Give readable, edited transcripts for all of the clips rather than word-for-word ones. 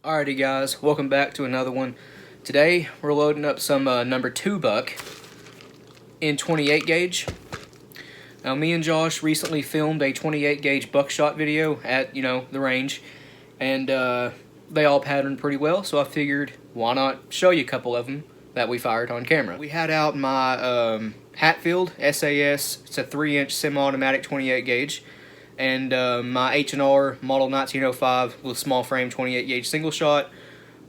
Alrighty guys, welcome back to another one. Today we're loading up some number 2 buck in 28 gauge. Now me and Josh recently filmed a 28 gauge buckshot video at, the range, and they all patterned pretty well, so I figured why not show you a couple of them that we fired on camera. We had out my Hatfield SAS, it's a 3-inch semi-automatic 28 gauge. And my H&R model 1905 with small frame 28 gauge single shot.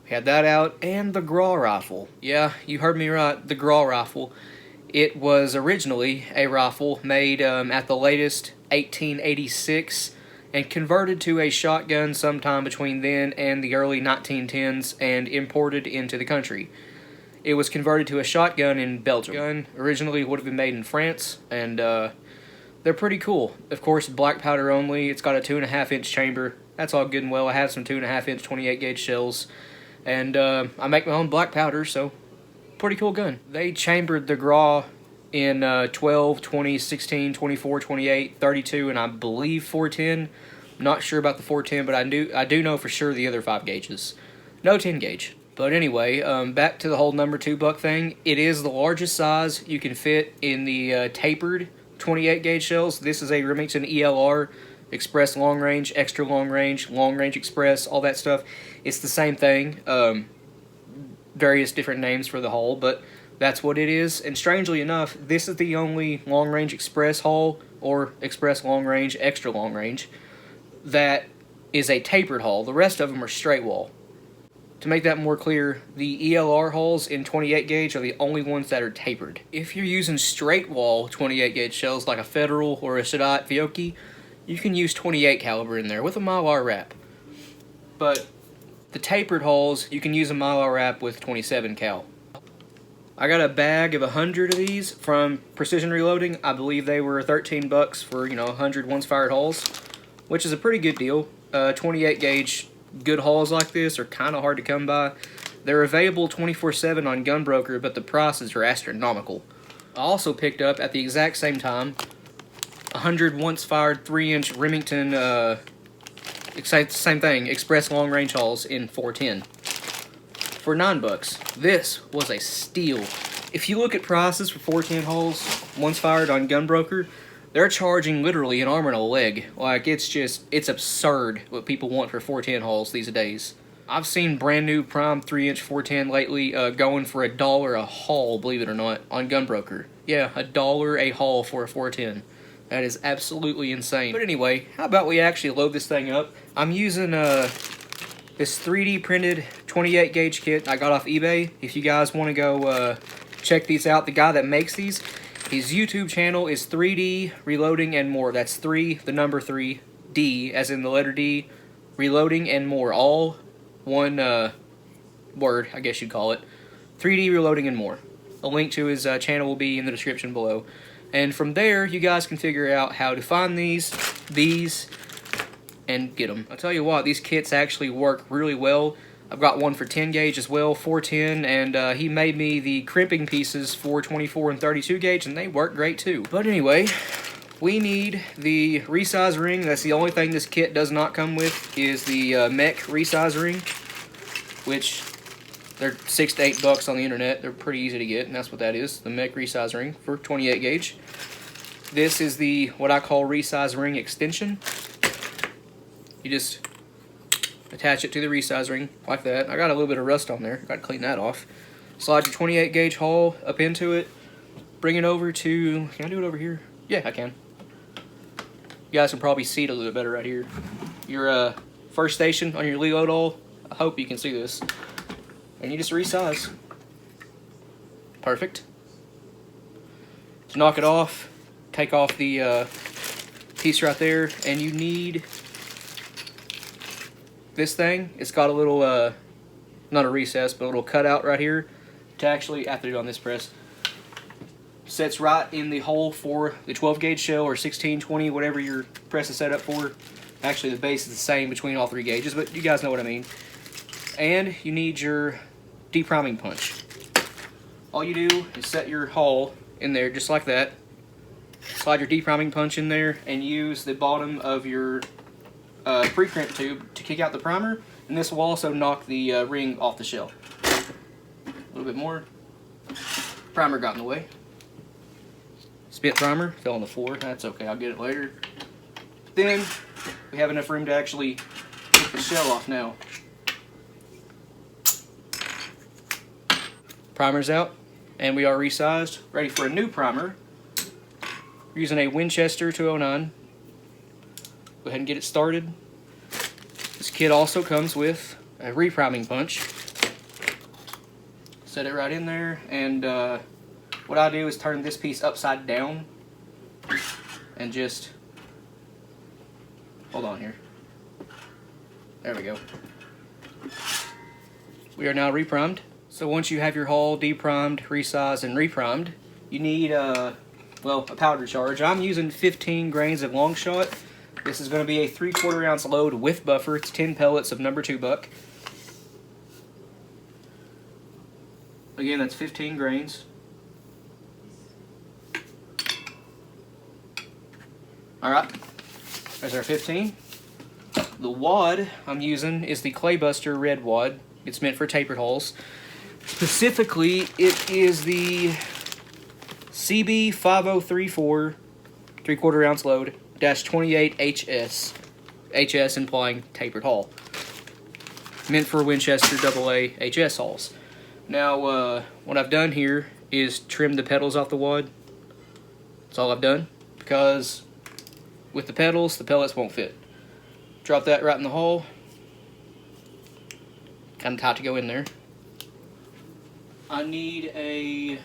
We had that out, and the Graw rifle. Yeah, you heard me right, the Graw rifle. It was originally a rifle made at the latest 1886 and converted to a shotgun sometime between then and the early 1910s and imported into the country. It was converted to a shotgun in Belgium. The gun originally would have been made in France, and they're pretty cool. Of course, black powder only. It's got a 2.5-inch chamber. That's all good and well. I have some 2.5-inch 28 gauge shells. And I make my own black powder, so pretty cool gun. They chambered the Graw in 12, 20, 16, 24, 28, 32, and I believe 410. Not sure about the 410, but I do know for sure the other 5 gauges. No 10 gauge. But anyway, back to the whole number 2 buck thing. It is the largest size you can fit in the tapered 28 gauge shells. This is a Remington ELR, Express Long Range, Extra Long Range Express, all that stuff. It's the same thing, various different names for the hull, but that's what it is. And strangely enough, this is the only Long Range Express hull, or Express Long Range, Extra Long Range, that is a tapered hull. The rest of them are straight wall. To make that more clear, the ELR hulls in 28 gauge are the only ones that are tapered. If you're using straight wall 28 gauge shells like a Federal or a Shadat Fiocchi, you can use 28 caliber in there with a Mylar wrap. But the tapered hulls, you can use a Mylar wrap with 27 cal. I got a bag of 100 of these from Precision Reloading. I believe they were 13 bucks for 100 once fired hulls, which is a pretty good deal. 28 gauge good hauls like this are kind of hard to come by. They're available 24/7 on Gunbroker, but the prices are astronomical. I also picked up at the exact same time 100 once fired 3-inch Remington, same thing, Express Long Range hauls in 410 for 9 bucks. This was a steal. If you look at prices for 410 hauls once fired on Gunbroker, they're charging literally an arm and a leg. Like, it's absurd what people want for 410 hauls these days. I've seen brand new prime 3-inch 410 lately going for $1 a haul, believe it or not, on Gunbroker. Yeah, $1 a haul for a 410. That is absolutely insane. But anyway, how about we actually load this thing up? I'm using this 3D printed 28 gauge kit I got off eBay. If you guys want to go check these out, the guy that makes these, his YouTube channel is 3D Reloading and More. That's 3, the number 3, D, as in the letter D, Reloading and More. All one word, I guess you'd call it. 3D Reloading and More. A link to his channel will be in the description below. And from there, you guys can figure out how to find these, and get them. I'll tell you what, these kits actually work really well. I've got one for 10 gauge as well, 410, and he made me the crimping pieces for 24 and 32 gauge, and they work great too. But anyway, we need the resize ring. That's the only thing this kit does not come with, is the mech resize ring, which they're 6 to 8 bucks on the internet. They're pretty easy to get, and that's what that is, the mech resize ring for 28 gauge. This is the, what I call resize ring extension. You just attach it to the resize ring like that. I got a little bit of rust on there. Got to clean that off. Slide your 28 gauge hull up into it. Bring it over to... Can I do it over here? Yeah, I can. You guys can probably see it a little bit better right here. Your first station on your reload hull. I hope you can see this. And you just resize. Perfect. To knock it off, take off the piece right there, and you need this thing. It's got a little, not a recess, but a little cutout right here to actually, I have to do it on this press, sets right in the hole for the 12 gauge shell or 16, 20, whatever your press is set up for. Actually, the base is the same between all 3 gauges, but you guys know what I mean. And you need your depriming punch. All you do is set your hull in there just like that. Slide your depriming punch in there and use the bottom of your pre-crimp tube to kick out the primer And this will also knock the ring off the shell. A little bit more. Primer got in the way. Spit primer fell on the floor. That's okay, I'll get it later. Then we have enough room to actually take the shell off now. Primer's out, and we are resized, ready for a new primer. We're using a Winchester 209. Go ahead and get it started. This kit also comes with a repriming punch. Set it right in there, and what I do is turn this piece upside down and just hold on here. There we go. We are now reprimed. So once you have your hull deprimed, resized, and reprimed, you need well, a powder charge. I'm using 15 grains of long shot. This is going to be a 3/4 ounce load with buffer. It's 10 pellets of number 2 buck. Again, that's 15 grains. Alright, there's our 15. The wad I'm using is the Claybuster red wad. It's meant for tapered hulls. Specifically, it is the CB 5034 3/4 ounce load -28 HS. HS implying tapered hull. Meant for Winchester AA HS hulls. Now, what I've done here is trim the pedals off the wad. That's all I've done, because with the pedals, the pellets won't fit. Drop that right in the hull. Kind of tight to go in there. I need a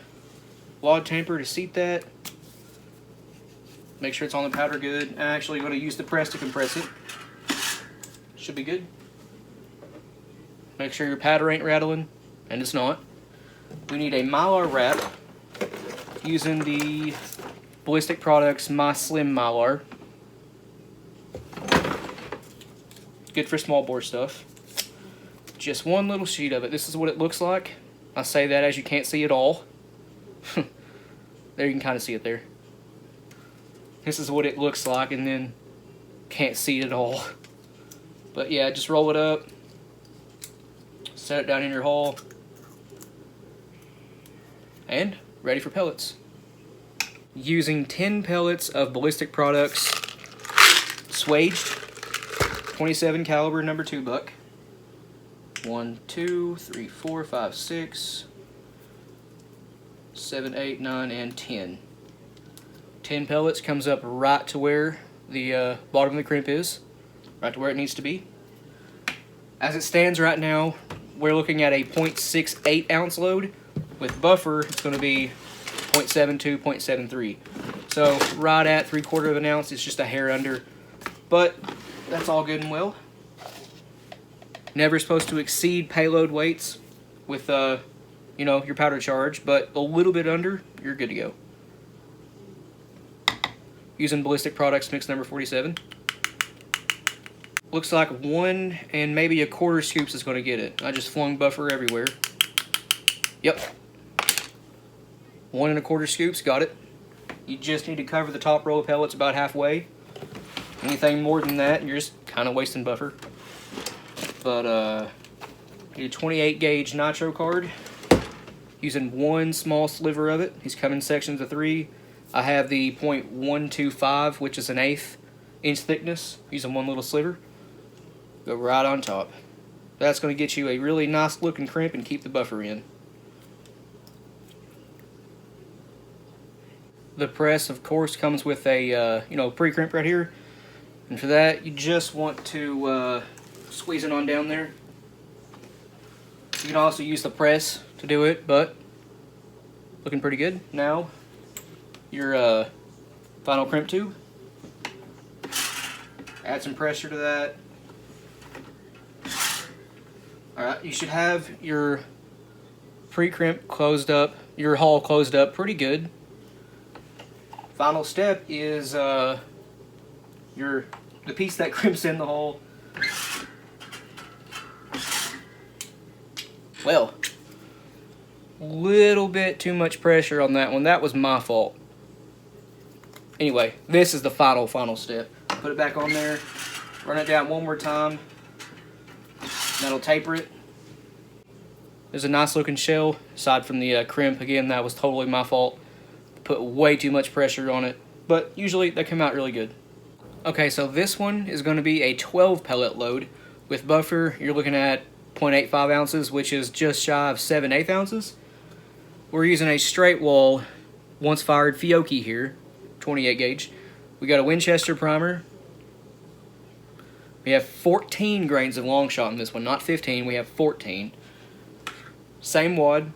wad tamper to seat that. Make sure it's on the powder good. I'm actually going to use the press to compress it. Should be good. Make sure your powder ain't rattling, and it's not. We need a Mylar wrap using the Ballistic Products My Slim Mylar. Good for small bore stuff. Just one little sheet of it. This is what it looks like. I say that as you can't see it all. There, you can kind of see it there. This is what it looks like, and then can't see it at all. But yeah, just roll it up. Set it down in your hull. And ready for pellets. Using 10 pellets of Ballistic Products Swaged 27 caliber number 2 buck. 1, 2, 3, 4, 5, 6, 7, 8, 9, and 10. 10 pellets comes up right to where the bottom of the crimp is, right to where it needs to be. As it stands right now, we're looking at a 0.68 ounce load. With buffer, it's going to be 0.72, 0.73. So right at 3/4 of an ounce, it's just a hair under. But that's all good and well. Never supposed to exceed payload weights with you know, your powder charge, but a little bit under, you're good to go. Using Ballistic Products mix number 47. Looks like 1 and maybe 1/4 scoops is going to get it. I just flung buffer everywhere. Yep. 1 1/4 scoops, got it. You just need to cover the top row of pellets about halfway. Anything more than that, you're just kind of wasting buffer. But need a 28 gauge nitro card. Using 1 small sliver of it. These come in sections of 3. I have the .125, which is an 1/8 inch thickness. Using 1 little sliver. Go right on top. That's going to get you a really nice looking crimp and keep the buffer in. The press, of course, comes with a you know, pre-crimp right here. And for that, you just want to squeeze it on down there. You can also use the press to do it, but looking pretty good. Now, your final crimp tube. Add some pressure to that. Alright, you should have your pre-crimp closed up, your hull closed up pretty good. Final step is the piece that crimps in the hull. Well, little bit too much pressure on that one. That was my fault. Anyway, this is the final step. Put it back on there. Run it down one more time. That'll taper it. There's a nice looking shell, aside from the crimp. Again, that was totally my fault. Put way too much pressure on it, but usually they come out really good. Okay, so this one is going to be a 12 pellet load. With buffer, you're looking at 0.85 ounces, which is just shy of 7/8 ounces. We're using a straight wall, once fired Fiocchi here, 28 gauge. We got a Winchester primer. We have 14 grains of long shot in this one, not 15, we have 14. Same wad,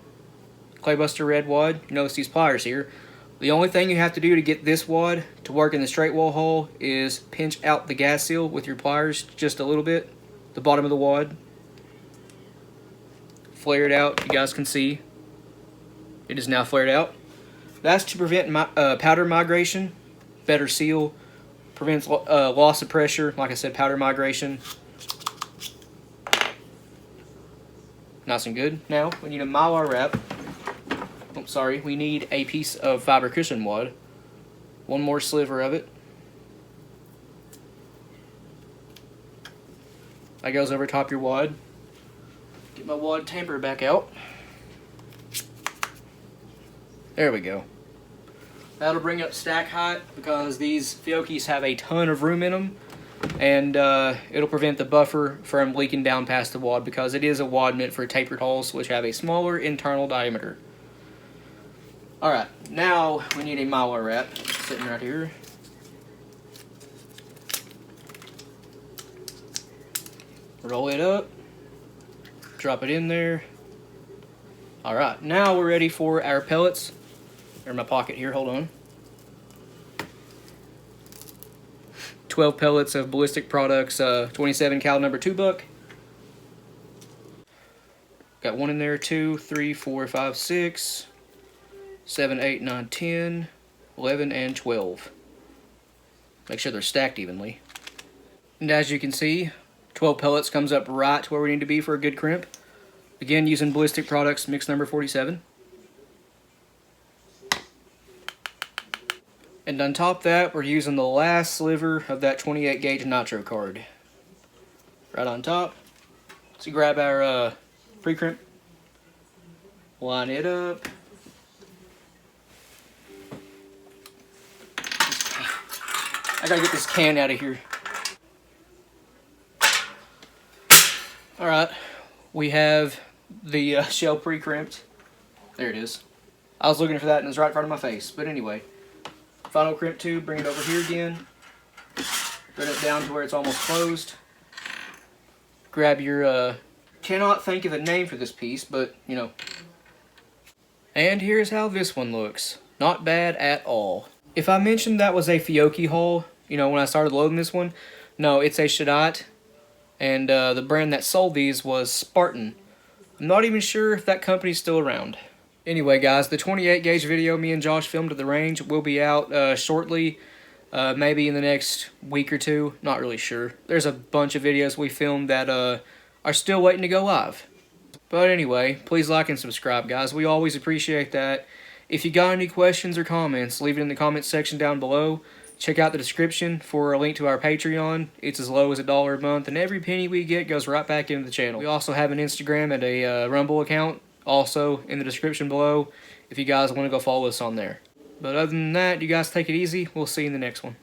Claybuster red wad. You notice these pliers here. The only thing you have to do to get this wad to work in the straight wall hole is pinch out the gas seal with your pliers just a little bit, the bottom of the wad. Flare it out, you guys can see. It is now flared out. That's to prevent powder migration, better seal, prevents loss of pressure, like I said, powder migration. Nice and good. Now, we need a Mylar wrap. Oh, sorry, we need a piece of fiber cushion wad. One more sliver of it. That goes over top your wad. Get my wad tamper back out. There we go. That'll bring up stack height because these Fiocchis have a ton of room in them, and it'll prevent the buffer from leaking down past the wad because it is a wad meant for tapered holes which have a smaller internal diameter. Alright, now we need a Mylar wrap sitting right here. Roll it up, drop it in there. Alright, now we're ready for our pellets. They're in my pocket here, hold on. 12 pellets of Ballistic Products 27 cal number 2 buck. Got one in there, 2, 3, 4, 5, 6, 7, 8, 9, 10, 11, and 12. Make sure they're stacked evenly. And as you can see, 12 pellets comes up right to where we need to be for a good crimp. Again, using Ballistic Products mix number 47. And on top of that, we're using the last sliver of that 28 gauge nitro card. Right on top. So grab our pre-crimp, line it up. I gotta get this can out of here. Alright, we have the shell pre-crimped. There it is. I was looking for that and it's right in front of my face, but anyway. Final crimp tube, bring it over here again. Bring it down to where it's almost closed. Grab your, cannot think of a name for this piece, but, you know. And here's how this one looks. Not bad at all. If I mentioned that was a Fiocchi hull, you know, when I started loading this one, no, it's a Shadite. And the brand that sold these was Spartan. I'm not even sure if that company's still around. Anyway, guys, the 28 gauge video me and Josh filmed at the range will be out shortly, maybe in the next week or two. Not really sure. There's a bunch of videos we filmed that are still waiting to go live. But anyway, please like and subscribe, guys. We always appreciate that. If you got any questions or comments, leave it in the comments section down below. Check out the description for a link to our Patreon. It's as low as $1 a month, and every penny we get goes right back into the channel. We also have an Instagram and a Rumble account, also in the description below, if you guys want to go follow us on there. But other than that, you guys take it easy. We'll see you in the next one.